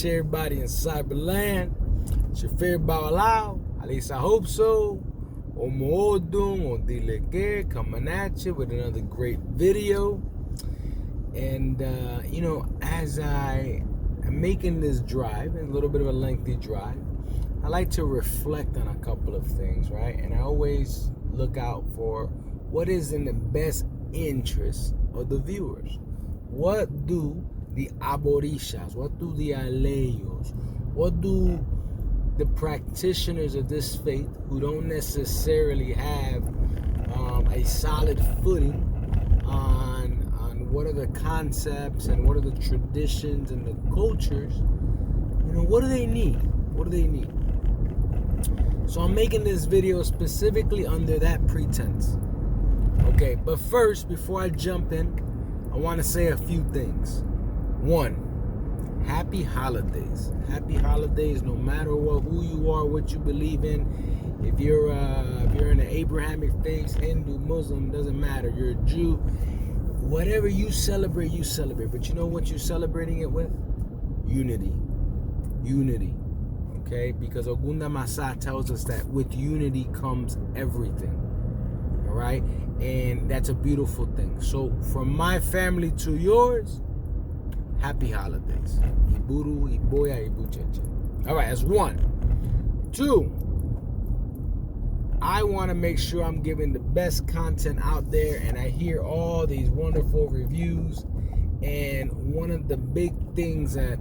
Everybody in cyberland. It's your favorite Babalao. At least I hope so. Odun, coming at you with another great video. And as I am making this drive, a little bit of a lengthy drive, I like to reflect on a couple of things, right? And I always look out for what is in the best interest of the viewers. What do the Orishas, what do the Aleyos, what do the practitioners of this faith who don't necessarily have a solid footing on what are the concepts and what are the traditions and the cultures, what do they need? What do they need? So I'm making this video specifically under that pretense. Okay, but first, before I jump in, I want to say a few things. One, happy holidays. Happy holidays, no matter who you are, what you believe in. If you're in the Abrahamic faith, Hindu, Muslim, doesn't matter. You're a Jew. Whatever you celebrate, you celebrate. But you know what you're celebrating it with? Unity. Unity. Okay? Because Ogunda Masa tells us that with unity comes everything. All right? And that's a beautiful thing. So from my family to yours, happy holidays. Iburu, Iboya, Ibucheche. All right, that's one. Two, I want to make sure I'm giving the best content out there, and I hear all these wonderful reviews. And one of the big things that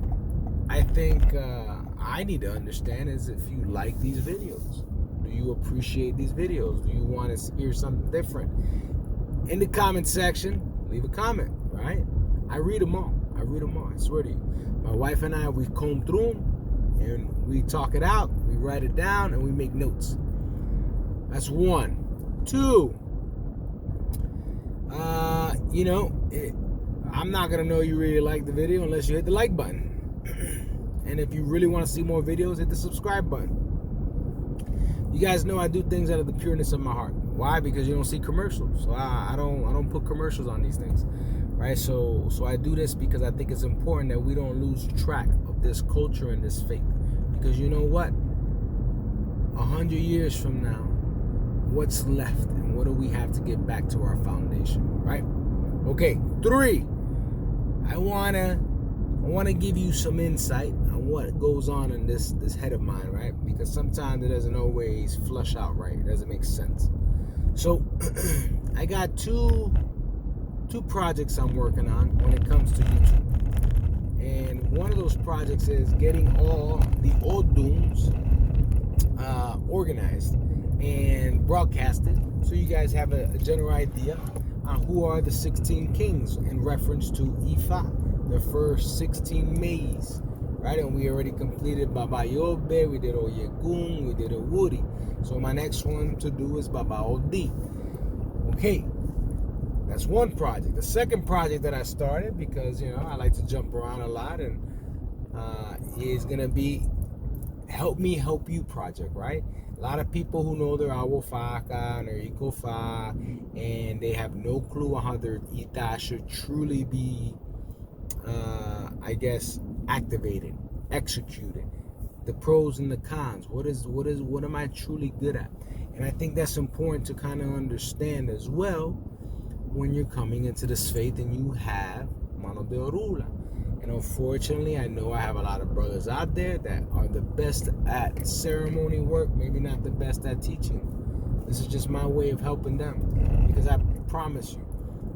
I think I need to understand is if you like these videos. Do you appreciate these videos? Do you want to hear something different? In the comment section, leave a comment, right? I read them all. I swear to you. My wife and I, we comb through them and we talk it out, we write it down, and we make notes. That's one. Two, I'm not gonna know you really like the video unless you hit the like button. And if you really want to see more videos, hit the subscribe button. You guys know I do things out of the pureness of my heart. Why? Because you don't see commercials. So I don't put commercials on these things. Right, so I do this because I think it's important that we don't lose track of this culture and this faith. Because you know what? 100 years from now, what's left and what do we have to get back to our foundation, right? Okay, three, I wanna give you some insight on what goes on in this head of mine, right? Because sometimes it doesn't always flush out right. It doesn't make sense. So I got two projects I'm working on when it comes to YouTube. And one of those projects is getting all the Oduns organized and broadcasted so you guys have a general idea on who are the 16 kings in reference to Ifa, the first 16 Mays, right? And we already completed Baba Yobe, we did Oyegun, we did Owuri. So my next one to do is Baba Odi. Okay. That's one project. The second project that I started, because I like to jump around a lot, and is gonna be Help Me Help You project, right? A lot of people who know their Awofaka and their Ikofa, and they have no clue on how their Ita should truly be, activated, executed. The pros and the cons. What am I truly good at? And I think that's important to kind of understand as well when you're coming into this faith and you have Mano de Orula. And unfortunately, I know I have a lot of brothers out there that are the best at ceremony work, maybe not the best at teaching. This is just my way of helping them. Because I promise you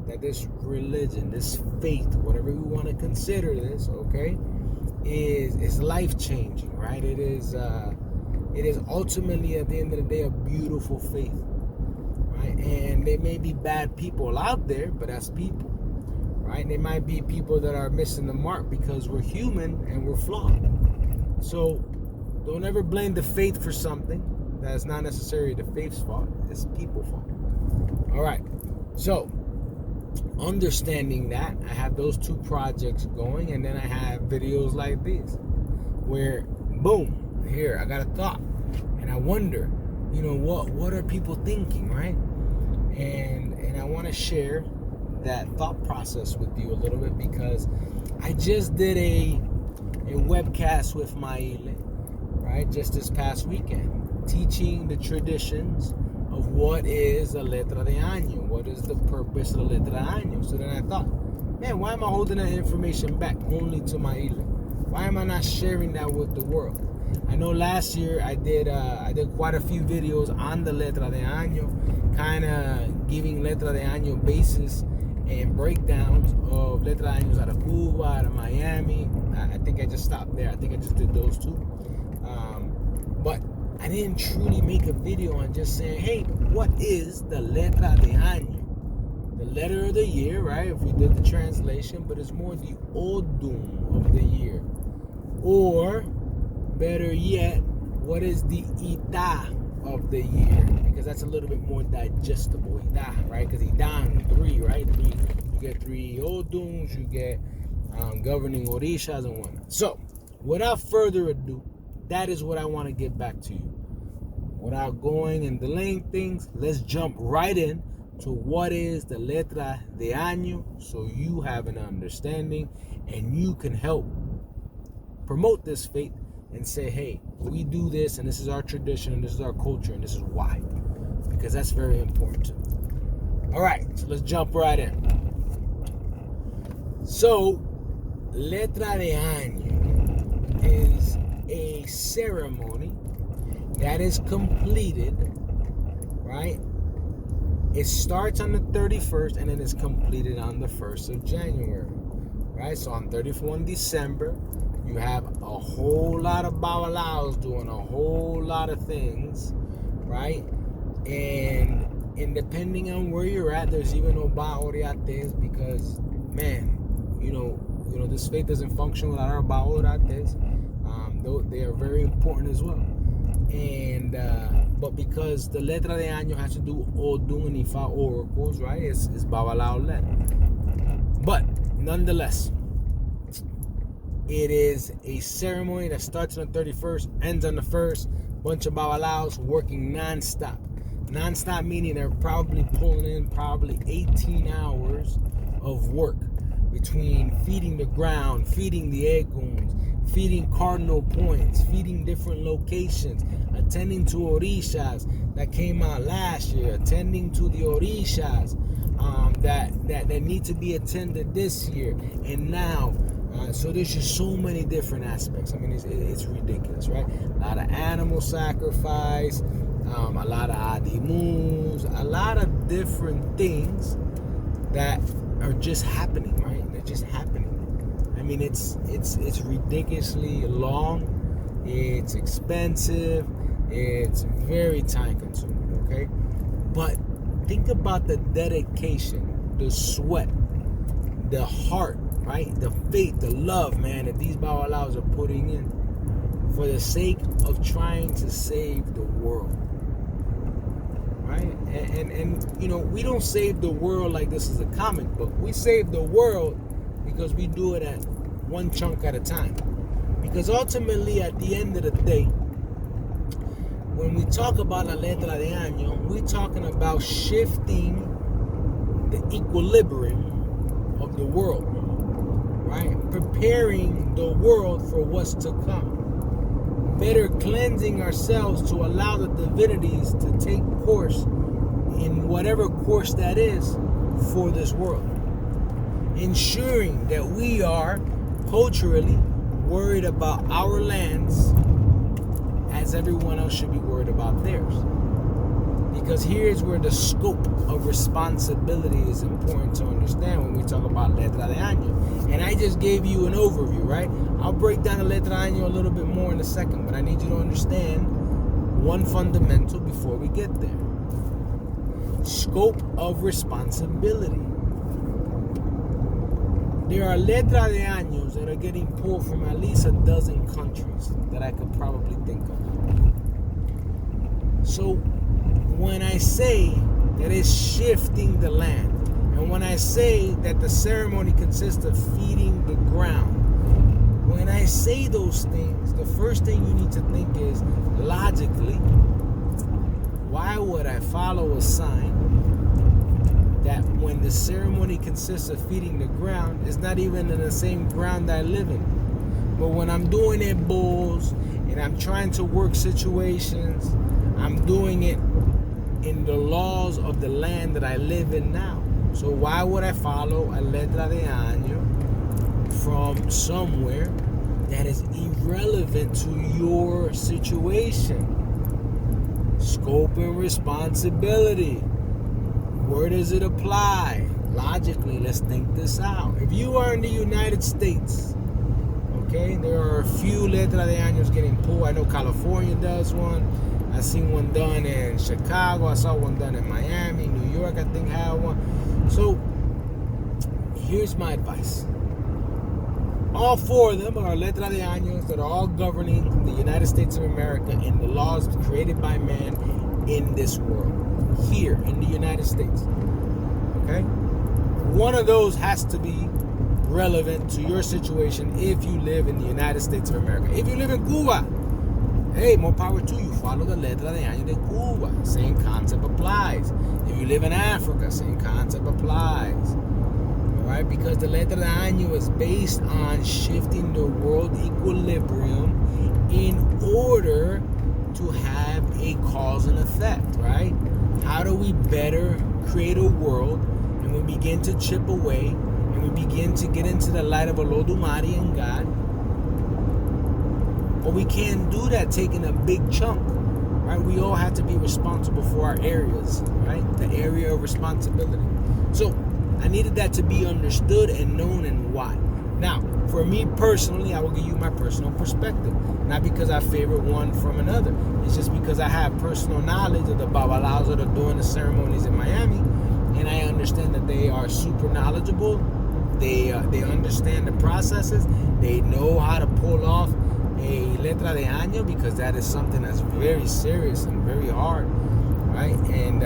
that this religion, this faith, whatever we want to consider this, okay, is life-changing, right? It is ultimately, at the end of the day, a beautiful faith. Right? And there may be bad people out there, but that's people, right? And there might be people that are missing the mark because we're human and we're flawed. So don't ever blame the faith for something that's not necessarily the faith's fault. It's people's fault. All right. So, understanding that, I have those two projects going, and then I have videos like these where, boom, here I got a thought, and I wonder, what are people thinking, right? And I want to share that thought process with you a little bit, because I just did a webcast with Maile, right, just this past weekend, teaching the traditions of what is the Letra de Año, what is the purpose of the Letra de Año. So then I thought, man, why am I holding that information back only to Maile? Why am I not sharing that with the world? I know last year I did quite a few videos on the Letra de Año, kind of giving Letra de Año basis and breakdowns of Letra de Años out of Cuba, out of Miami. I think I just stopped there. I think I just did those two. But I didn't truly make a video on just saying, hey, what is the Letra de Año? The letter of the year, right? If we did the translation, but it's more the Odun of the year. Or, better yet, what is the Ida of the year? Because that's a little bit more digestible. Ida, right? Because Idan, 3, right? 3. You get 3 Oduns, you get governing Orishas and whatnot. So, without further ado, that is what I want to get back to you. Without going and delaying things, let's jump right in to what is the Letra de Año, so you have an understanding and you can help promote this faith and say, hey, we do this and this is our tradition and this is our culture and this is why. Because that's very important too. All right, so let's jump right in. So, Letra de Año is a ceremony that is completed, right? It starts on the 31st and then it's completed on the 1st of January, right? So on 31 December, you have a whole lot of babalaos doing a whole lot of things, right? And depending on where you're at, there's even no baoriates, because, man, this faith doesn't function without our baoriates. Though they are very important as well. And but because the Letra de Año has to do Odun and Ifa oracles, right? It's babalao led. But nonetheless, it is a ceremony that starts on the 31st, ends on the 1st. Bunch of babalaos working non-stop. Non-stop meaning they're probably pulling in 18 hours of work between feeding the ground, feeding the eguns, feeding cardinal points, feeding different locations, attending to Orishas that came out last year, attending to the Orishas that need to be attended this year and now. So there's just so many different aspects. I mean, it's ridiculous, right? A lot of animal sacrifice, a lot of adimus, a lot of different things that are just happening, right? They're just happening. I mean, it's ridiculously long. It's expensive. It's very time consuming, okay? But think about the dedication, the sweat, the heart, right? The faith, the love, man, that these babalaos are putting in for the sake of trying to save the world, right? And we don't save the world like this is a comic book. We save the world because we do it at one chunk at a time. Because ultimately, at the end of the day, when we talk about la letra de año, we're talking about shifting the equilibrium of the world, right? Preparing the world for what's to come. Better cleansing ourselves to allow the divinities to take course in whatever course that is for this world. Ensuring that we are culturally worried about our lands as everyone else should be worried about theirs. Because here's where the scope of responsibility is important to understand when we talk about Letra de Año. And I just gave you an overview, right? I'll break down the Letra de Año a little bit more in a second, but I need you to understand one fundamental before we get there. Scope of responsibility. There are Letra de Años that are getting pulled from at least a dozen countries that I could probably think of. So when I say that is shifting the land. And when I say that the ceremony consists of feeding the ground, when I say those things, the first thing you need to think is, logically, why would I follow a sign that when the ceremony consists of feeding the ground, it's not even in the same ground I live in? But when I'm doing it bowls and I'm trying to work situations, I'm doing it in the laws of the land that I live in now. So why would I follow a letra de año from somewhere that is irrelevant to your situation? Scope and responsibility. Where does it apply? Logically, let's think this out. If you are in the United States, okay, there are a few letra de años getting pulled. I know California does one. I seen one done in Chicago. I saw one done in Miami. New York, I think, had one. So, here's my advice. All four of them are letra de años that are all governing the United States of America and the laws created by man in this world, here in the United States. Okay? One of those has to be relevant to your situation if you live in the United States of America. If you live in Cuba, hey, more power to you. Follow the letra de año de Cuba. Same concept applies. If you live in Africa, same concept applies. Right? Because the letra de año is based on shifting the world equilibrium in order to have a cause and effect, right? How do we better create a world, and we begin to chip away and we begin to get into the light of Olodumare and God? But we can't do that taking a big chunk, right? We all have to be responsible for our areas, right? The area of responsibility. So I needed that to be understood and known, and why. Now, for me personally, I will give you my personal perspective. Not because I favor one from another. It's just because I have personal knowledge of the babalaos that are doing the ceremonies in Miami, and I understand that they are super knowledgeable. They understand the processes. They know how to pull off a letra de año, because that is something that's very serious and very hard, right? And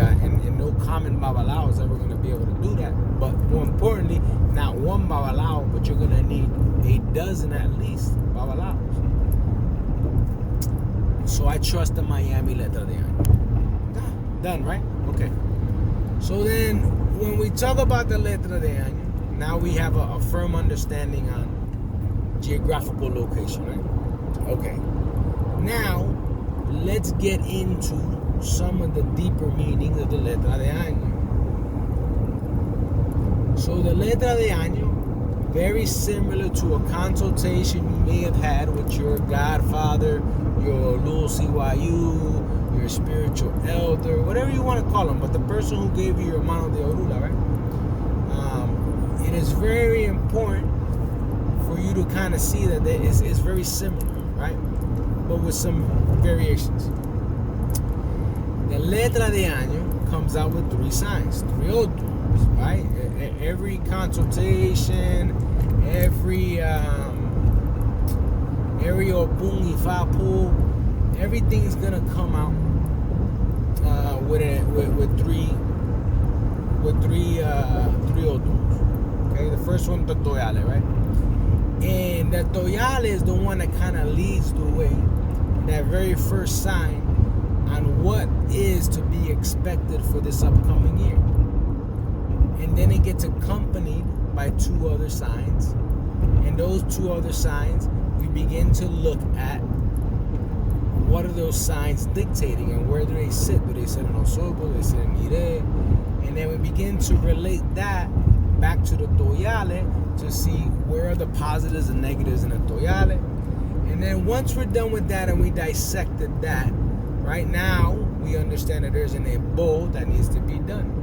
no common babalao is ever going to be able to do that. But more importantly, not one babalao, but you're going to need a dozen at least babalaos. So I trust the Miami letra de año. Done, right? Okay. So then, when we talk about the letra de año, now we have a firm understanding on geographical location, right? Okay. Now, let's get into some of the deeper meanings of the letra de año. So the letra de año, very similar to a consultation you may have had with your godfather, your little CYU, your spiritual elder, whatever you want to call them, but the person who gave you your mano de orula, right? It is very important for you to kind of see that it's very similar, right? But with some variations. The letra de año comes out with three signs, three Oduns, right? Every consultation, every Obun Ifapu, everything's gonna come out with three Oduns. Okay, the first one, the Toyale, right? And the Toyale is the one that kind of leads the way, that very first sign on what is to be expected for this upcoming year. And then it gets accompanied by two other signs. And those two other signs, we begin to look at what are those signs dictating and where do they sit? Do they sit in Osobo? Do they sit in Ire? And then we begin to relate that back to the Toyale to see where are the positives and negatives in the Toyale. And then once we're done with that and we dissected that, right now we understand that there's an ebo that needs to be done.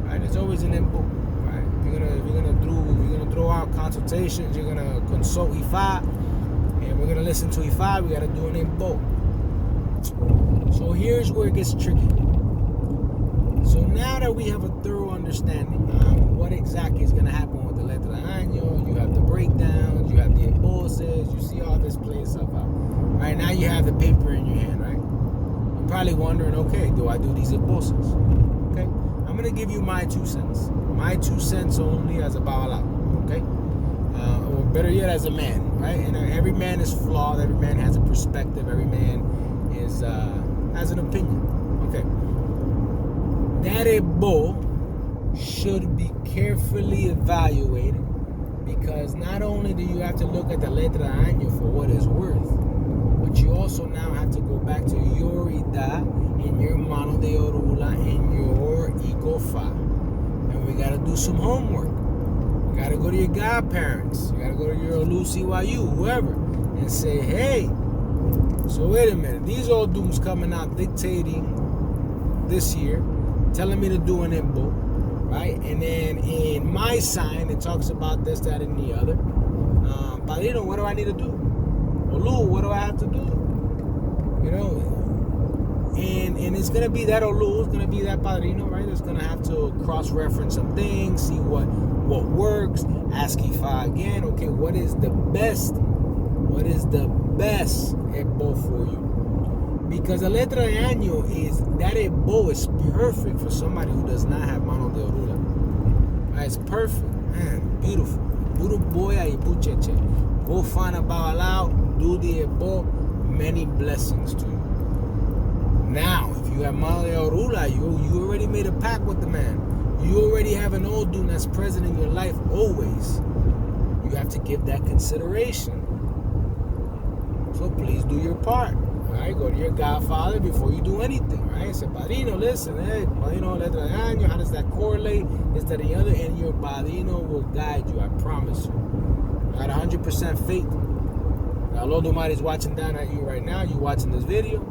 Right? There's always an ebo. Right? If you're gonna throw out consultations, you're gonna consult Ifa, and we're gonna listen to Ifa. We gotta do an ebo. So here's where it gets tricky. So now that we have a thorough understanding on what exactly is going to happen with the letra de año, you have the breakdowns, you have the embosses, you see all this play stuff out. Right now you have the paper in your hand, right? You're probably wondering, okay, do I do these embosses? Okay, I'm going to give you my 2 cents. My 2 cents only as a Babalao, okay? Or better yet, as a man, right? And every man is flawed. Every man has a perspective. Every man has an opinion, okay? That ebo should be carefully evaluated, because not only do you have to look at the letra año for what it's worth, but you also now have to go back to your ida and your mano de orula and your ikofa. And we got to do some homework. You got to go to your godparents. You got to go to your Lucy-YU, whoever, and say, hey, so wait a minute. These old dudes coming out dictating this year, telling me to do an imbo, right? And then in my sign, it talks about this, that, and the other. Padrino, what do I need to do? Olu, what do I have to do? You know, and it's gonna be that Olu, it's gonna be that Padrino, right? It's gonna have to cross-reference some things, see what works, ask Ifa again. Okay, what is the best? What is the best ebo for you? Because a letra de año is, that ebo is perfect for somebody who does not have mano de orula. Right, it's perfect, man, beautiful. Puro boya y bucheche. Go find a babalao, do the ebo, many blessings to you. Now, if you have mano de orula, you already made a pact with the man. You already have an Odun that's present in your life always. You have to give that consideration. So please do your part. Right? Go to your godfather before you do anything, right? Say, Padrino, listen, hey, Padrino, letra de año, how does that correlate? This, that, the other, and your Padrino will guide you, I promise you. I got 100% faith. Now, Lord Almighty is watching down at you right now. You're watching this video,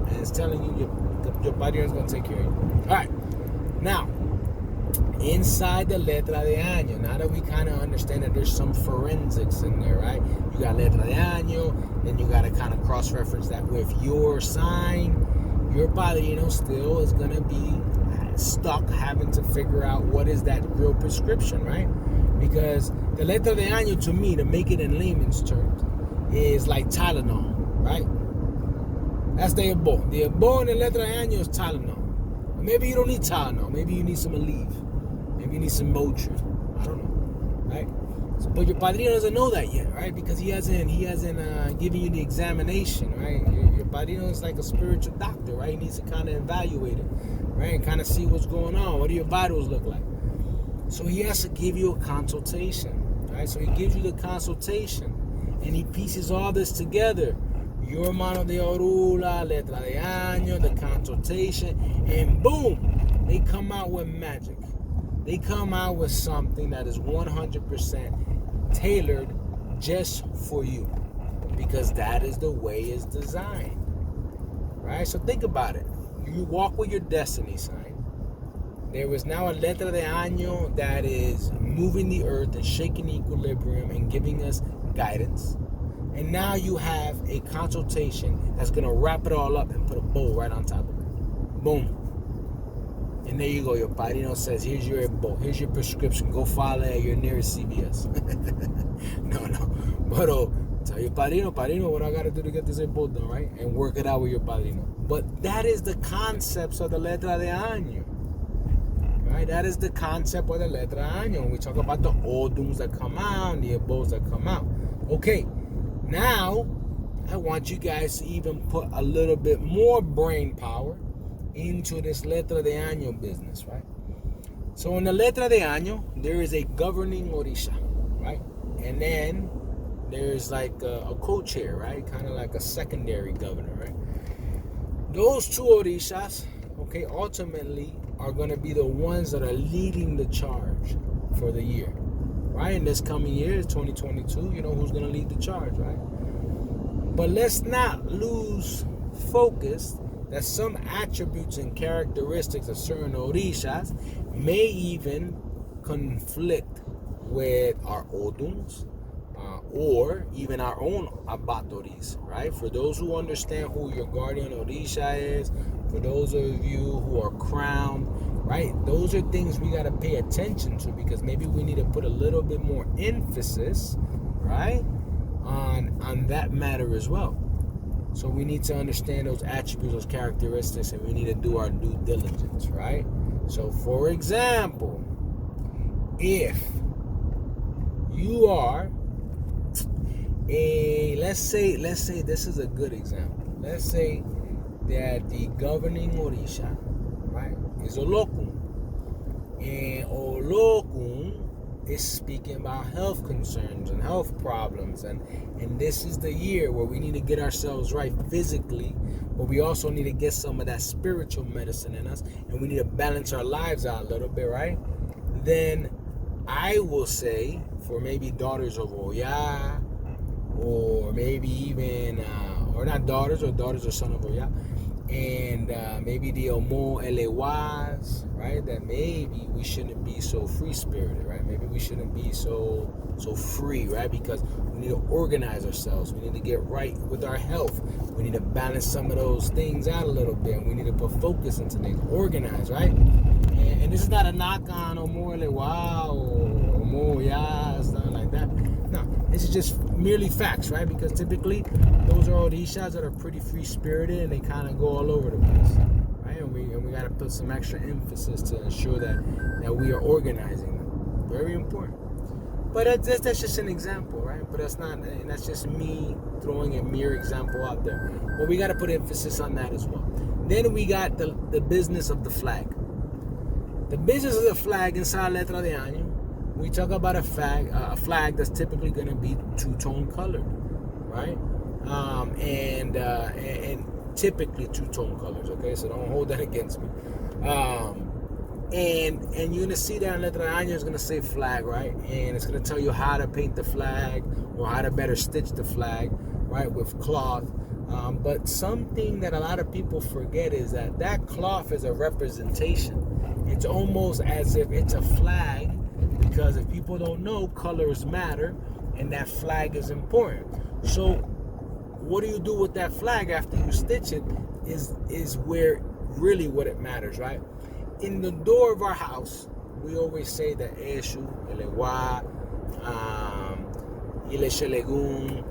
and it's telling you your Padrino is going to take care of you. All right. Now, inside the letra de año, now that we kind of understand that there's some forensics in there, right? You got letra de año, then you got to kind of cross-reference that with your sign. Your Padrino still is going to be stuck having to figure out what is that real prescription, right? Because the letra de año, to me, to make it in layman's terms, is like Tylenol, right? That's the ebo. The ebo and the letra de año is Tylenol. Maybe you don't need Tylenol. Maybe you need some Aleve. Maybe you need some Motrin. I don't know, right? So, but your Padrino doesn't know that yet, right? Because he hasn't given you the examination, right? Your Padrino is like a spiritual doctor, right? He needs to kind of evaluate it, right? And kind of see what's going on. What do your vitals look like? So he has to give you a consultation, right? So he gives you the consultation, and he pieces all this together. Your mano de orula, letra de año, the consultation, and boom, they come out with magic. They come out with something that is 100% tailored just for you, because that is the way it's designed, right? So think about it. You walk with your destiny sign. There is now a letra de año that is moving the earth and shaking equilibrium and giving us guidance. And now you have a consultation that's going to wrap it all up and put a bow right on top of it. Boom. And there you go. Your Padrino says, here's your bow. Here's your prescription. Go file it at your nearest CVS. No. But tell your Padrino, what I got to do to get this bow done, right? And work it out with your Padrino. But that is the concepts of the letra de año. Right? That is the concept of the letra de año. When we talk about the Oduns that come out and the ebos that come out. Okay. Now, I want you guys to even put a little bit more brain power into this letra de año business, right? So in the letra de año, there is a governing Orisha, right? And then there's like a co-chair, right? Kind of like a secondary governor, right? Those two Orishas, okay, ultimately are going to be the ones that are leading the charge for the year. Right, in this coming year, 2022, you know who's going to lead the charge, right? But let's not lose focus that some attributes and characteristics of certain Orishas may even conflict with our Oduns or even our own Abatoris, right? For those who understand who your guardian Orisha is, for those of you who are crowned, right? Those are things we got to pay attention to, because maybe we need to put a little bit more emphasis, right, on that matter as well. So we need to understand those attributes, those characteristics, and we need to do our due diligence, right? So, for example, if you are let's say this is a good example. Let's say that the governing Orisha, right, is Olokun. And Olokun is speaking about health concerns and health problems. And this is the year where we need to get ourselves right physically, but we also need to get some of that spiritual medicine in us. And we need to balance our lives out a little bit, right? Then I will say, for maybe daughters of Oya, or maybe even, or not daughters, or daughters or son of Oya, and maybe the Omo Elewas, right? That maybe we shouldn't be so free-spirited, right? Maybe we shouldn't be so free, right? Because we need to organize ourselves. We need to get right with our health. We need to balance some of those things out a little bit. And we need to put focus into things, organize, right? And this is not a knock on Omo Elewa or Omo Oya, something like that. No, this is just merely facts, right? Because typically those are Orishas that are pretty free-spirited and they kind of go all over the place, right? And we got to put some extra emphasis to ensure that we are organizing them. Very important. But that's just an example, right? But that's just me throwing a mere example out there. But we got to put emphasis on that as well. Then we got the business of the flag. The business of the flag inside Letra de Año, we talk about a flag that's typically going to be two-tone colored, right? And typically two-tone colors, okay? So don't hold that against me. And you're going to see that in Letra de Año, it's going to say flag, right? And it's going to tell you how to paint the flag or how to better stitch the flag, right, with cloth. But something that a lot of people forget is that cloth is a representation. It's almost as if it's a flag, because if people don't know, colors matter, and that flag is important. So what do you do with that flag after you stitch it is where really what it matters, right? In the door of our house, we always say that Eshu, Elewa, Ileshelegun,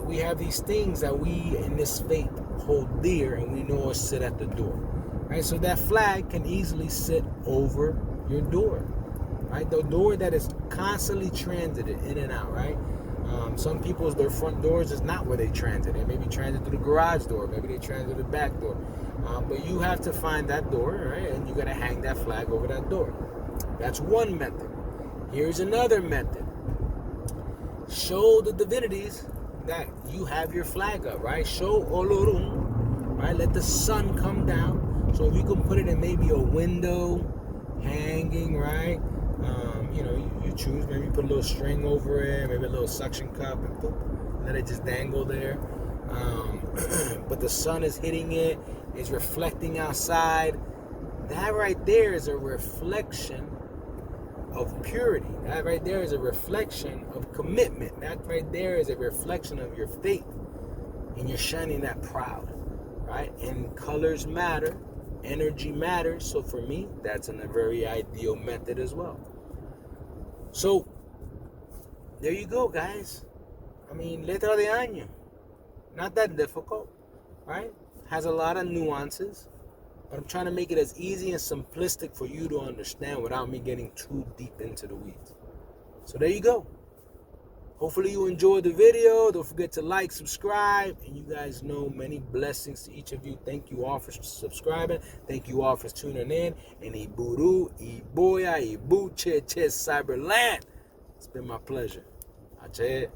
we have these things that we in this faith hold dear, and we know it sit at the door, right? So that flag can easily sit over your door, right? The door that is constantly transited in and out, right? Some people's, their front doors is not where they transit. They maybe transit through the garage door. Maybe they transit the back door. But you have to find that door, right? And you got to hang that flag over that door. That's one method. Here's another method. Show the divinities that you have your flag up, right? Show Odun, right? Let the sun come down. So if you can put it in maybe a window, hanging, right? You choose. Maybe you put a little string over it, maybe a little suction cup, and boop, let it just dangle there. But the sun is hitting it, it's reflecting outside. That right there is a reflection of purity. That right there is a reflection of commitment. That right there is a reflection of your faith. And you're shining that proud, right? And colors matter, energy matters. So for me, that's a very ideal method as well. So there you go, guys. I mean, Letra de Año, not that difficult, right? Has a lot of nuances, but I'm trying to make it as easy and simplistic for you to understand without me getting too deep into the weeds. So there you go. Hopefully you enjoyed the video. Don't forget to like, subscribe, and you guys know, many blessings to each of you. Thank you all for subscribing. Thank you all for tuning in. And Iburu, Iboya, Ibuche, Cyberland. It's been my pleasure. Ache.